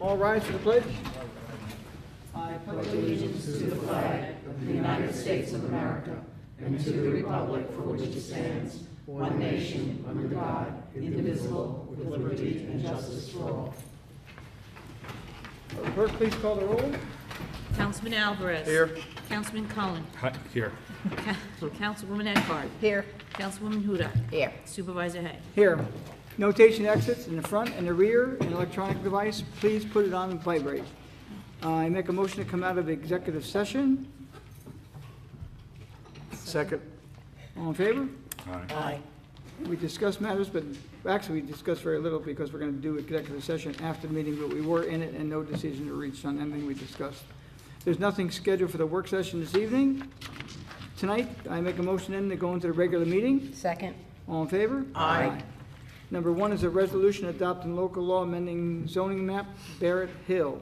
All rise for the pledge. I pledge allegiance to the flag of the United States of America and to the republic for which it stands, one nation, under God, indivisible, with liberty and justice for all. Clerk, please call the roll. Councilman Alvarez. Here. Councilman Cullen. Here. Councilwoman Eckhart. Here. Councilwoman Huda. Here. Supervisor Hay. Here. Notation exits in the front and the rear. An electronic device, please put it on vibrate. I make a motion to come out of executive session. Second. All in favor? Aye. We discussed matters, but actually we discussed very little because we're going to do executive session after the meeting, but we were in it and no decision were reached on anything we discussed. There's nothing scheduled for the work session this evening. Tonight, I make a motion then to go into the regular meeting. Second. All in favor? Aye. Number one is a resolution adopting local law amending zoning map Barrett Hill.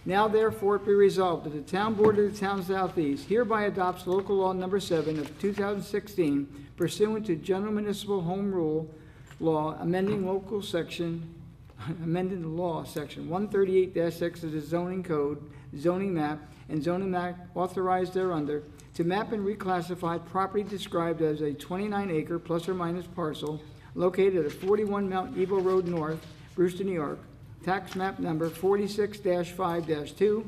Now therefore be resolved that the town board of the town of Southeast hereby adopts local law number 7 of 2016 pursuant to general municipal home rule law amending local section, amending the law section 138-6 of the zoning code, zoning map, and zoning map authorized thereunder to map and reclassify property described as a 29-acre plus or minus parcel located at 41 Mount Eagle Road North, Brewster, New York, tax map number 46-5-2,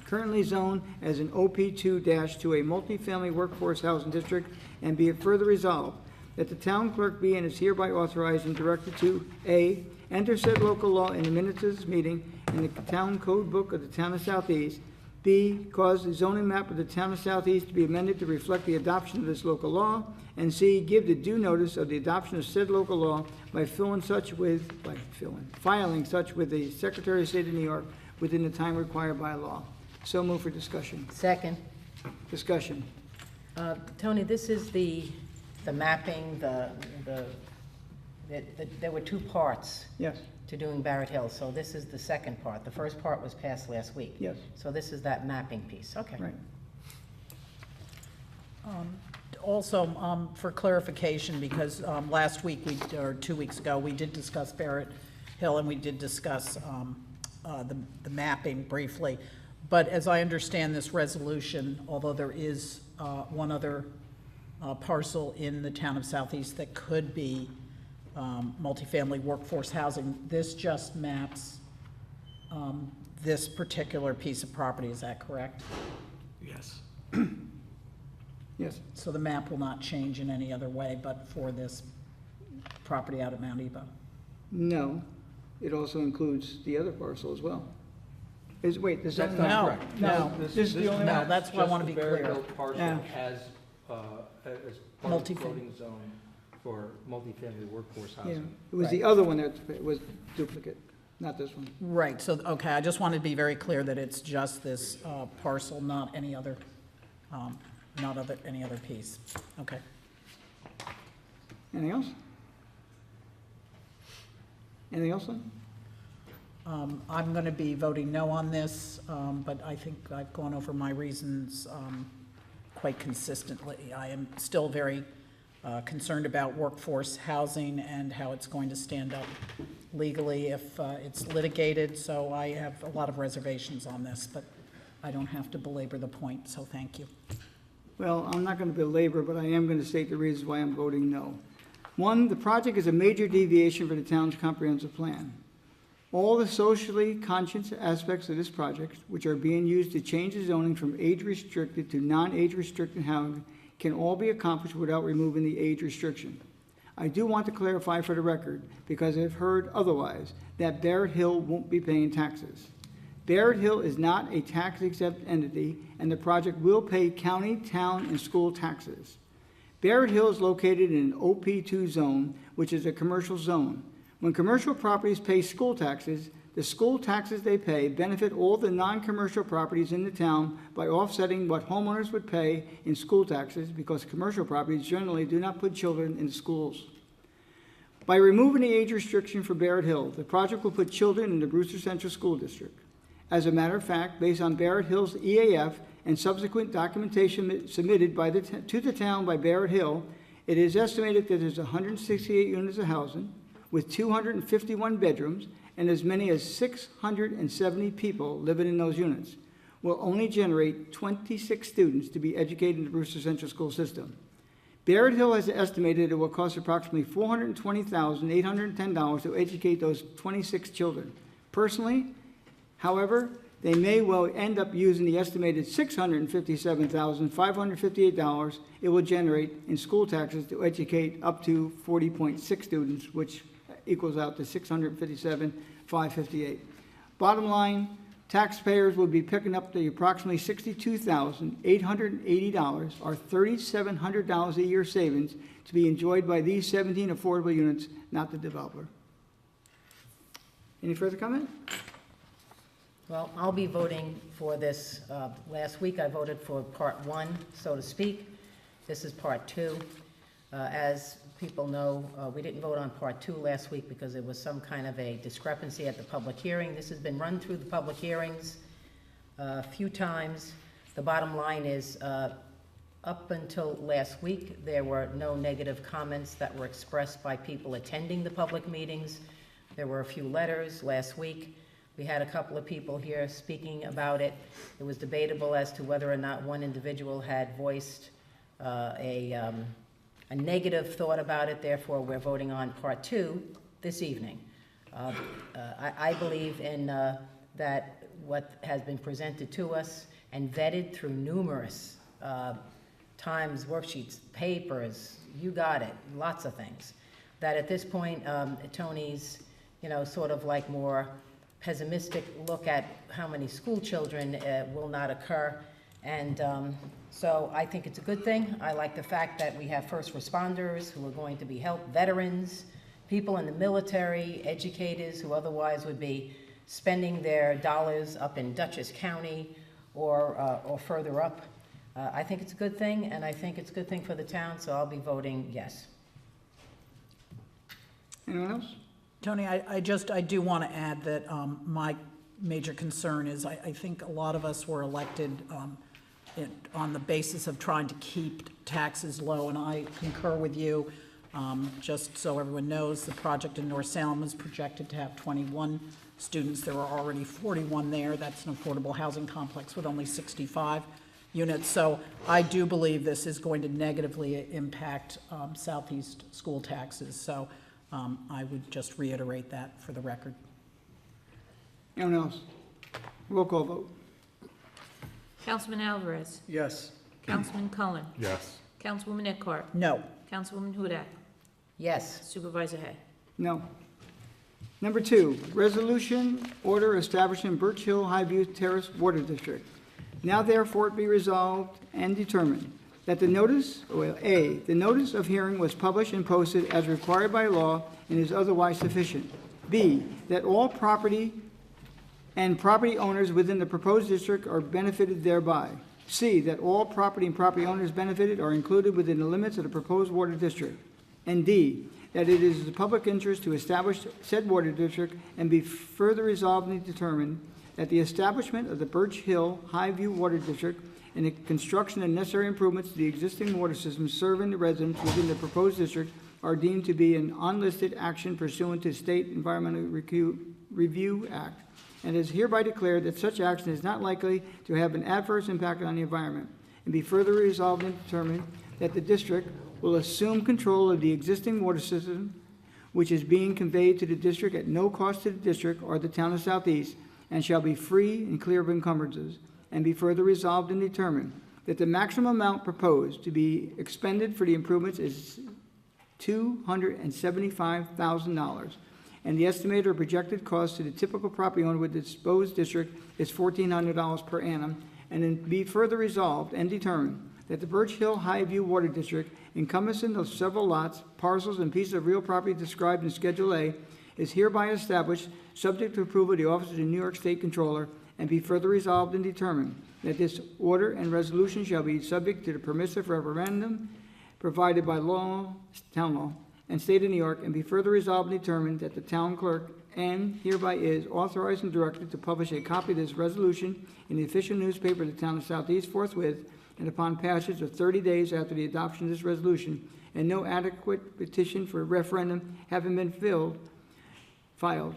currently zoned as an OP2- to a multifamily workforce housing district, and be it further resolved that the town clerk be and is hereby authorized and directed to A, enter said local law in the minutes of this meeting in the town code book of the town of Southeast. B, cause the zoning map of the town of Southeast to be amended to reflect the adoption of this local law. And C, give the due notice of the adoption of said local law by filing such with the Secretary of State of New York within the time required by law. So move for discussion. Second. Discussion. Tony, this is the mapping, there were two parts Yes, to doing Barrett Hill, so this is the second part. The first part was passed last week. yes, So this is that mapping piece, okay. right. Also, for clarification, because last week, or 2 weeks ago, we did discuss Barrett Hill, and we did discuss the mapping briefly. But as I understand this resolution, although there is one other parcel in the town of Southeast that could be multifamily workforce housing, this just maps this particular piece of property, is that correct? Yes. Yes, So the map will not change in any other way but for this property out at Mount Ebo? no, it also includes the other parcel as well. Wait, this is That's not not correct. correct. No. This is the only No, one. that's why I want to be Just the clear. Barrett Hill parcel Yeah. as part of the Multifam- floating zone for multifamily workforce Yeah, housing. it was the Right. other one that was duplicate, not this one. Right, so, okay, I just wanted to be very clear that it's just this parcel, not any other, any other piece. Okay. Anything else? Anything else, then? I'm going to be voting no on this, but I think I've gone over my reasons quite consistently. I am still very concerned about workforce housing and how it's going to stand up legally if it's litigated, so I have a lot of reservations on this, but I don't have to belabor the point, so thank you. Well, I'm not going to belabor, but I am going to state the reasons why I'm voting no. One, the project is a major deviation from the town's comprehensive plan. All the socially conscious aspects of this project, which are being used to change the zoning from age-restricted to non-age restricted housing, can all be accomplished without removing the age restriction. I do want to clarify for the record, because I've heard otherwise, that Barrett Hill won't be paying taxes. Barrett Hill is not a tax-exempt entity, and the project will pay county, town, and school taxes. Barrett Hill is located in an OP2 zone, which is a commercial zone. When commercial properties pay school taxes, the school taxes they pay benefit all the non-commercial properties in the town by offsetting what homeowners would pay in school taxes, because commercial properties generally do not put children in schools. By removing the age restriction for Barrett Hill, the project will put children in the Brewster Central School District. As a matter of fact, based on Barrett Hill's EAF and subsequent documentation submitted to the town by Barrett Hill, it is estimated that there's 168 units of housing with 251 bedrooms and as many as 670 people living in those units, will only generate 26 students to be educated in the Brewster Central School System. Barrett Hill has estimated it will cost approximately $420,810 to educate those 26 children. Personally, however, they may well end up using the estimated $657,558 it will generate in school taxes to educate up to 40.6 students, which equals out to $657,558. Bottom line, taxpayers will be picking up the approximately $62,880 or $3,700 a year savings to be enjoyed by these 17 affordable units, not the developer. Any further comment? Well, I'll be voting for this. Last week, I voted for Part 1, so to speak. This is Part 2. As people know, we didn't vote on Part 2 last week because there was some kind of a discrepancy at the public hearing. This has been run through the public hearings a few times. The bottom line is, up until last week, there were no negative comments that were expressed by people attending the public meetings. There were a few letters last week. We had a couple of people here speaking about it. It was debatable as to whether or not one individual had voiced a negative thought about it. Therefore, we're voting on Part 2 this evening. I believe in that what has been presented to us and vetted through numerous times, worksheets, papers, you got it, lots of things, that at this point, Tony's, sort of like more pessimistic look at how many school children will not occur. And so I think it's a good thing. I like the fact that we have first responders who are going to be helped, veterans, people in the military, educators who otherwise would be spending their dollars up in Dutchess County or further up. I think it's a good thing, and I think it's a good thing for the town, so I'll be voting yes. Anyone else? Tony, I do want to add that my major concern is I think a lot of us were elected on the basis of trying to keep taxes low, and I concur with you. Just so everyone knows, the project in North Salem is projected to have 21 students. There are already 41 there. That's an affordable housing complex with only 65 units. So I do believe this is going to negatively impact Southeast school taxes. So I would just reiterate that for the record. Anyone else? Roll call vote. Councilman Alvarez. Yes. Councilman Cullen. Yes. Councilwoman Eckhart. No. Councilwoman Hudak. Yes. Supervisor Hay. No. Number 2, resolution order establishing Birch Hill Highview Terrace Water District. Now therefore it be resolved and determined that the notice of hearing was published and posted as required by law and is otherwise sufficient. B, that all property and property owners within the proposed district are benefited thereby. C, that all property and property owners benefited are included within the limits of the proposed water district. And D, that it is the public interest to establish said water district and be further resolved and determined that the establishment of the Birch Hill Highview Water District and the construction and necessary improvements to the existing water system serving the residents within the proposed district are deemed to be an unlisted action pursuant to State Environmental Review Act, and is hereby declared that such action is not likely to have an adverse impact on the environment, and be further resolved and determined that the district will assume control of the existing water system, which is being conveyed to the district at no cost to the district or the town of Southeast, and shall be free and clear of encumbrances, and be further resolved and determined that the maximum amount proposed to be expended for the improvements is $275,000, and the estimated or projected cost to the typical property owner with the disposed district is $1,400 per annum, and then be further resolved and determined that the Birch Hill Highview Water District, encompassing of several lots, parcels, and pieces of real property described in Schedule A, is hereby established, subject to approval of the Office of the New York State Controller, and be further resolved and determined that this order and resolution shall be subject to the permissive referendum provided by law, town law, and state of New York, and be further resolved and determined that the town clerk and hereby is authorized and directed to publish a copy of this resolution in the official newspaper of the town of Southeast forthwith, and upon passage of 30 days after the adoption of this resolution, and no adequate petition for referendum having been filed,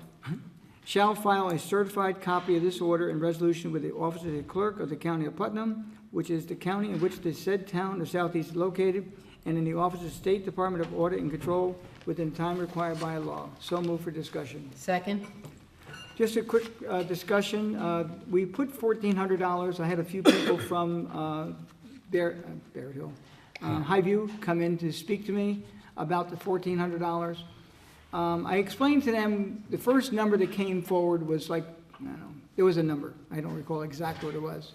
shall file a certified copy of this order and resolution with the office of the clerk of the county of Putnam, which is the county in which the said town of Southeast is located, and in the office of the State Department of Audit and Control within time required by law. So move for discussion. Second? Just a quick discussion. We put $1,400. I had a few people from Barrett Hill, Highview come in to speak to me about the $1,400. I explained to them, the first number that came forward was like, I don't know, it was a number. I don't recall exactly what it was.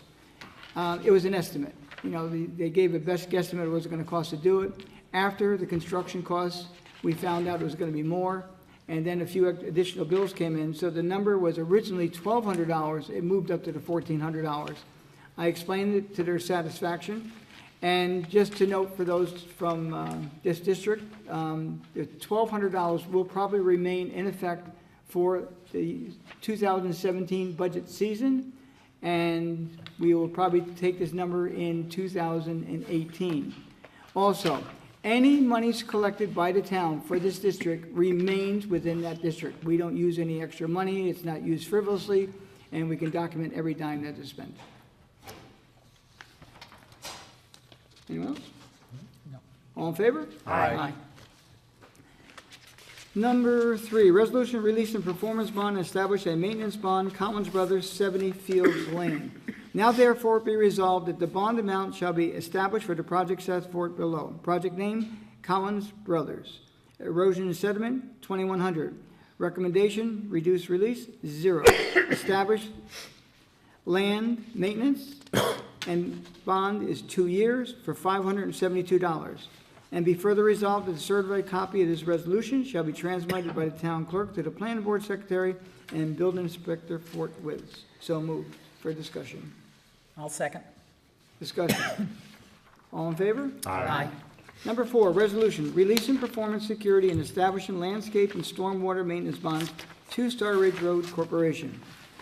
It was an estimate. You know, they gave a best guesstimate of what it was going to cost to do it. After the construction costs, we found out it was going to be more, and then a few additional bills came in. So the number was originally $1,200. It moved up to the $1,400. I explained it to their satisfaction. And just to note for those from this district, the $1,200 will probably remain in effect for the 2017 budget season, and we will probably take this number in 2018. Also, any monies collected by the town for this district remains within that district. We don't use any extra money, it's not used frivolously, and we can document every dime that is spent. Anyone else? No. All in favor? Aye. Number 3, resolution releasing performance bond and establish a maintenance bond, Collins Brothers, 70 Fields Lane. Now therefore be resolved that the bond amount shall be established for the project set forth below. Project name, Collins Brothers. Erosion and sediment, 2,100. Recommendation, reduce release, 0. Establish land maintenance and bond is 2 years for $572. And be further resolved that the certified copy of this resolution shall be transmitted by the town clerk to the planning board secretary and building inspector forthwith. So moved for discussion. I'll second. Discussion. All in favor? Aye. Number 4, resolution, releasing performance security and establishing landscape and stormwater maintenance bonds, 2 Star Ridge Road Corporation.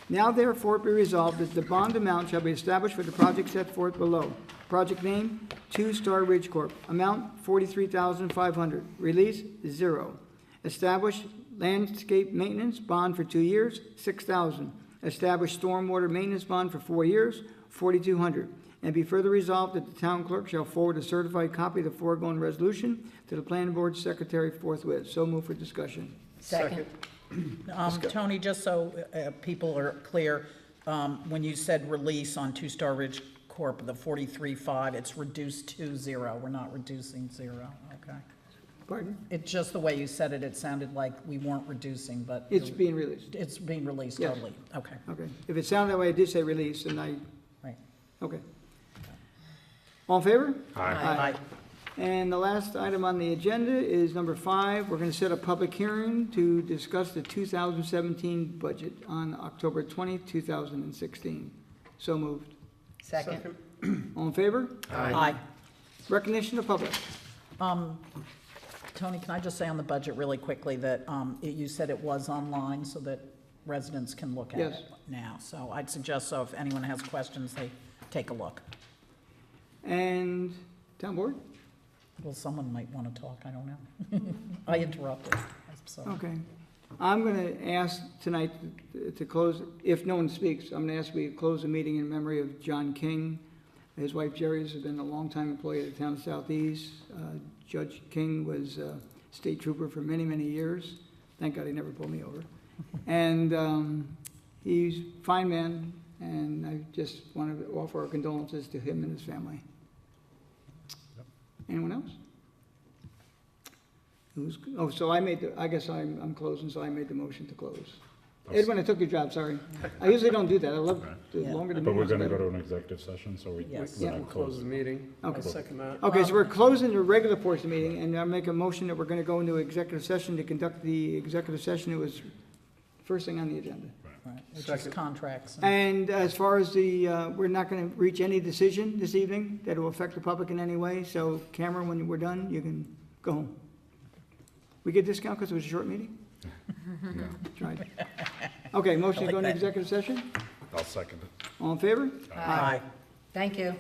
Now therefore be resolved that the bond amount shall be established for the project set forth below. Project name, 2 Star Ridge Corp. Amount, $43,500. Release, 0. Establish landscape maintenance bond for 2 years, $6,000. Establish stormwater maintenance bond for 4 years, $4,200. And be further resolved that the town clerk shall forward a certified copy of the foregoing resolution to the planning board secretary forthwith. So move for discussion. Second? Tony, just so people are clear, when you said release on 2 Star Ridge Corp., the 43.5, it's reduced to 0. We're not reducing 0, okay? Pardon? It's just the way you said it, it sounded like we weren't reducing, but. It's being released. It's being released Yes. totally, okay, Okay. If it sounded that way, I did say release, and I, right. okay. All in favor? Aye. And the last item on the agenda is number 5. We're going to set a public hearing to discuss the 2017 budget on October 20, 2016. So moved. Second? All in favor? Aye. Recognition of public. Tony, can I just say on the budget really quickly that you said it was online so that residents can look at Yes. it now. So I'd suggest, so if anyone has questions, they take a look. And town board? Well, someone might want to talk, I don't know. I interrupted, I'm sorry. Okay. I'm going to ask tonight to close, if no one speaks, I'm going to ask we close the meeting in memory of John King. His wife Jerry has been a longtime employee of the town of Southeast. Judge King was a state trooper for many, many years. Thank God he never pulled me over. And he's a fine man, and I just want to offer our condolences to him and his family. Anyone else? So I guess I'm closing, so I made the motion to close. Edwin, I took your job, sorry. I usually don't do that. I love the Yeah. longer the But we're meeting. gonna go to an executive session, so we, Yes. we're Yeah. not Close closing. the meeting. Okay. I'll second that. Okay, so we're closing the regular portion of the meeting, and I'll make a motion that we're going to go into executive session to conduct the executive session. It was first thing on the agenda. Right, which is Second. contracts. And as far as we're not going to reach any decision this evening that will affect the public in any way. So Cameron, when we're done, you can go home. We get discount because it was a short meeting? No, Tried. Okay, motion to go into I like that. executive session? I'll second it. All in favor? Aye. Thank you.